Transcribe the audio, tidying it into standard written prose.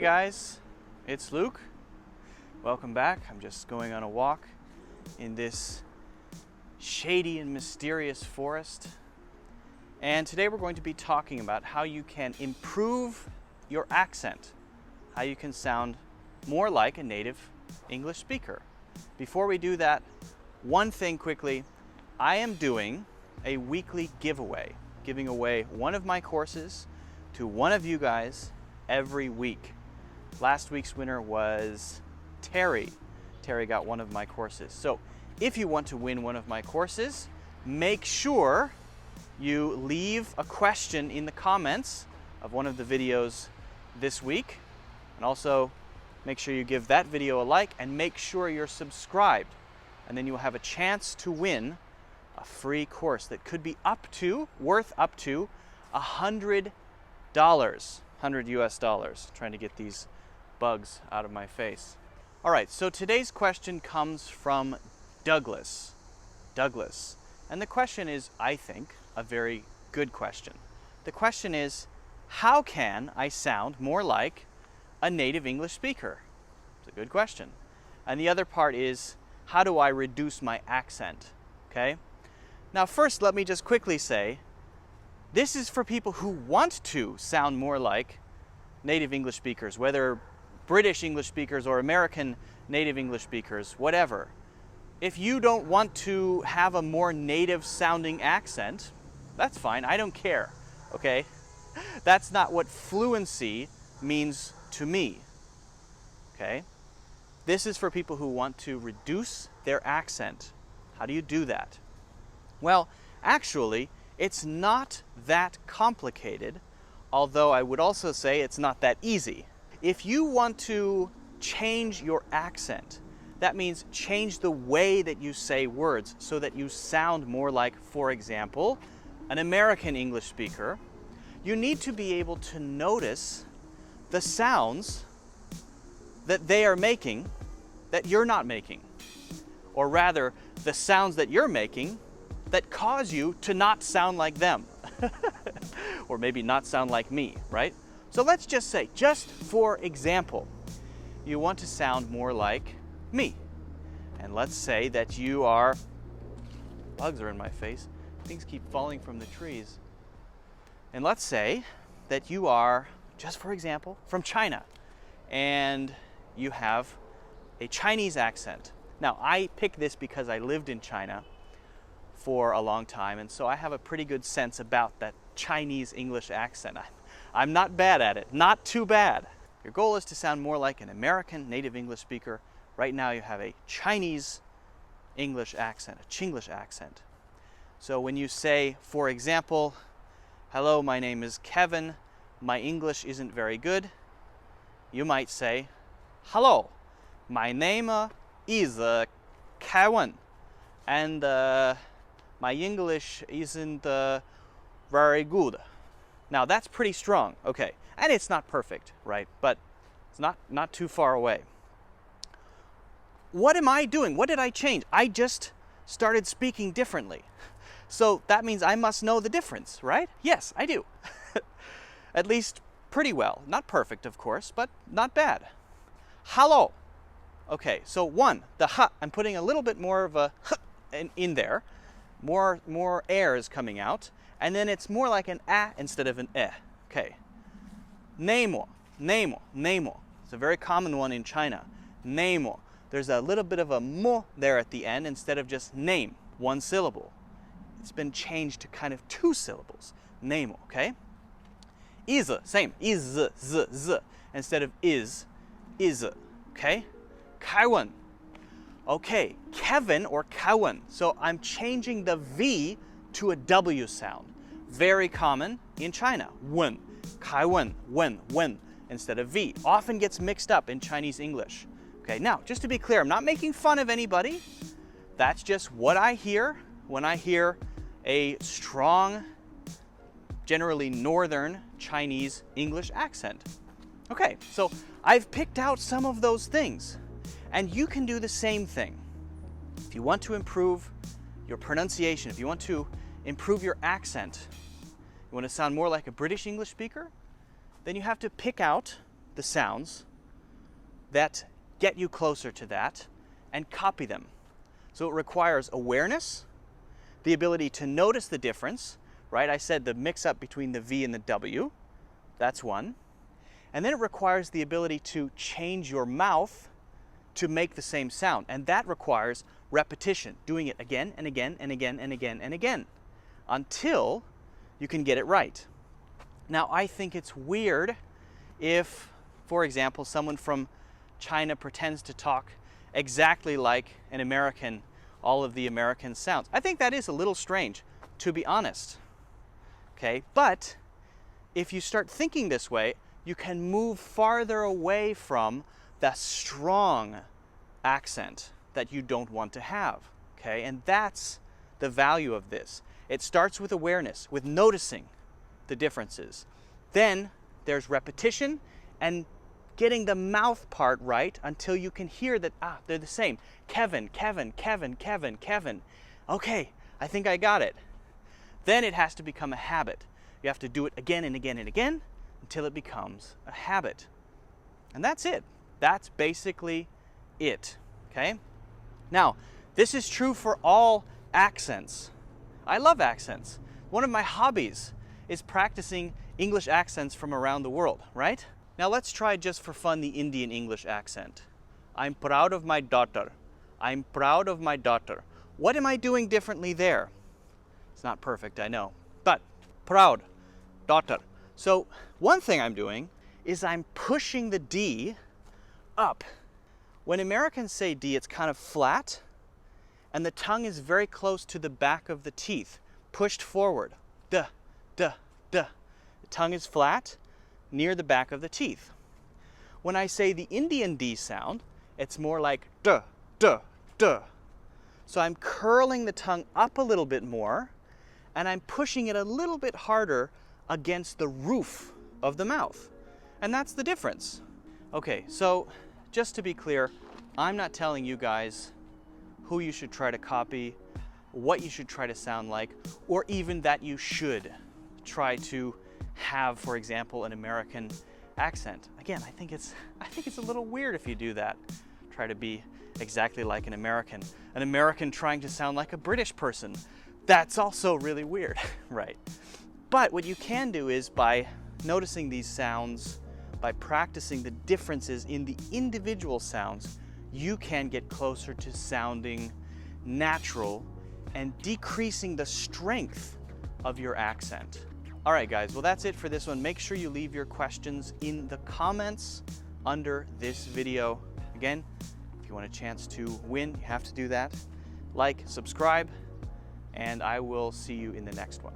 guys, it's Luke. Welcome back. I'm just going on a walk in this shady and mysterious forest. And today we're going to be talking about how you can improve your accent, how you can sound more like a native English speaker. Before we do that, one thing quickly, I am doing a weekly giveaway, giving away one of my courses to one of you guys every week. Last week's winner was Terry. Terry got one of my courses. So if you want to win one of my courses, make sure you leave a question in the comments of one of the videos this week. And also make sure you give that video a like and make sure you're subscribed. And then you'll have a chance to win a free course that could be worth up to $100. 100 US dollars. Trying to get these bugs out of my face. All right, so today's question comes from Douglas. And the question is, I think, a very good question. The question is, how can I sound more like a native English speaker? It's a good question. And the other part is, how do I reduce my accent? Okay? Now first, let me just quickly say, this is for people who want to sound more like native English speakers, whether British English speakers or American native English speakers, whatever. If you don't want to have a more native sounding accent, that's fine, I don't care, okay? That's not what fluency means to me, okay? This is for people who want to reduce their accent. How do you do that? Well, actually, it's not that complicated, although I would also say it's not that easy. If you want to change your accent, that means change the way that you say words so that you sound more like, for example, an American English speaker, you need to be able to notice the sounds that they are making that you're not making. Or rather, the sounds that you're making that cause you to not sound like them. Or maybe not sound like me, right? So let's just say, just for example, you want to sound more like me. And let's say that you are, bugs are in my face, things keep falling from the trees. And let's say that you are, just for example, from China, and you have a Chinese accent. Now, I picked this because I lived in China for a long time, and so I have a pretty good sense about that Chinese English accent. I'm not bad at it, not too bad. Your goal is to sound more like an American native English speaker. Right now you have a Chinese English accent, a Chinglish accent. So when you say, for example, hello, my name is Kevin, my English isn't very good, you might say, hello, my name is Kevin, and my English isn't very good. Now that's pretty strong, okay. And it's not perfect, right? But it's not too far away. What am I doing? What did I change? I just started speaking differently. So that means I must know the difference, right? Yes, I do. At least pretty well. Not perfect, of course, but not bad. Hello. Okay, so one, the h, I'm putting a little bit more of a h in there. More air is coming out, and then it's more like an a instead of an e. Okay. Nemo. It's a very common one in China. Nemo. There's a little bit of a mo there at the end instead of just name, one syllable. It's been changed to kind of two syllables. Nemo, okay? Is, same. Is, z, instead of is, okay? Kaiwan. Okay, Kevin or Kaiwan. So I'm changing the V to a W sound. Very common in China. Wen. Kaiwan, wen, instead of V. Often gets mixed up in Chinese English. Okay, now, just to be clear, I'm not making fun of anybody. That's just what I hear when I hear a strong, generally northern Chinese English accent. Okay, so I've picked out some of those things. And you can do the same thing. If you want to improve your pronunciation, if you want to improve your accent, you want to sound more like a British English speaker, then you have to pick out the sounds that get you closer to that and copy them. So it requires awareness, the ability to notice the difference, right? I said the mix-up between the V and the W, that's one. And then it requires the ability to change your mouth to make the same sound. And that requires repetition, doing it again and again and again and again and again until you can get it right. Now, I think it's weird if, for example, someone from China pretends to talk exactly like an American, all of the American sounds. I think that is a little strange, to be honest. Okay, but if you start thinking this way, you can move farther away from the strong accent that you don't want to have. Okay, and that's the value of this. It starts with awareness, with noticing the differences. Then there's repetition and getting the mouth part right until you can hear that, they're the same. Kevin, Kevin, Kevin, Kevin, Kevin. Okay, I think I got it. Then it has to become a habit. You have to do it again and again and again until it becomes a habit. And that's it. That's basically it, okay? Now, this is true for all accents. I love accents. One of my hobbies is practicing English accents from around the world, right? Now let's try just for fun the Indian English accent. I'm proud of my daughter. I'm proud of my daughter. What am I doing differently there? It's not perfect, I know, but proud, daughter. So one thing I'm doing is I'm pushing the D up. When Americans say D, it's kind of flat, and the tongue is very close to the back of the teeth, pushed forward. Duh, duh, duh. The tongue is flat, near the back of the teeth. When I say the Indian D sound, it's more like duh, duh, duh. So I'm curling the tongue up a little bit more, and I'm pushing it a little bit harder against the roof of the mouth. And that's the difference. Okay, so just to be clear, I'm not telling you guys who you should try to copy, what you should try to sound like, or even that you should try to have, for example, an American accent. Again, I think it's a little weird if you do that. Try to be exactly like an American. An American trying to sound like a British person. That's also really weird, right? But what you can do is by noticing these sounds, by practicing the differences in the individual sounds, you can get closer to sounding natural and decreasing the strength of your accent. All right, guys, well, that's it for this one. Make sure you leave your questions in the comments under this video. Again, if you want a chance to win, you have to do that. Like, subscribe, and I will see you in the next one.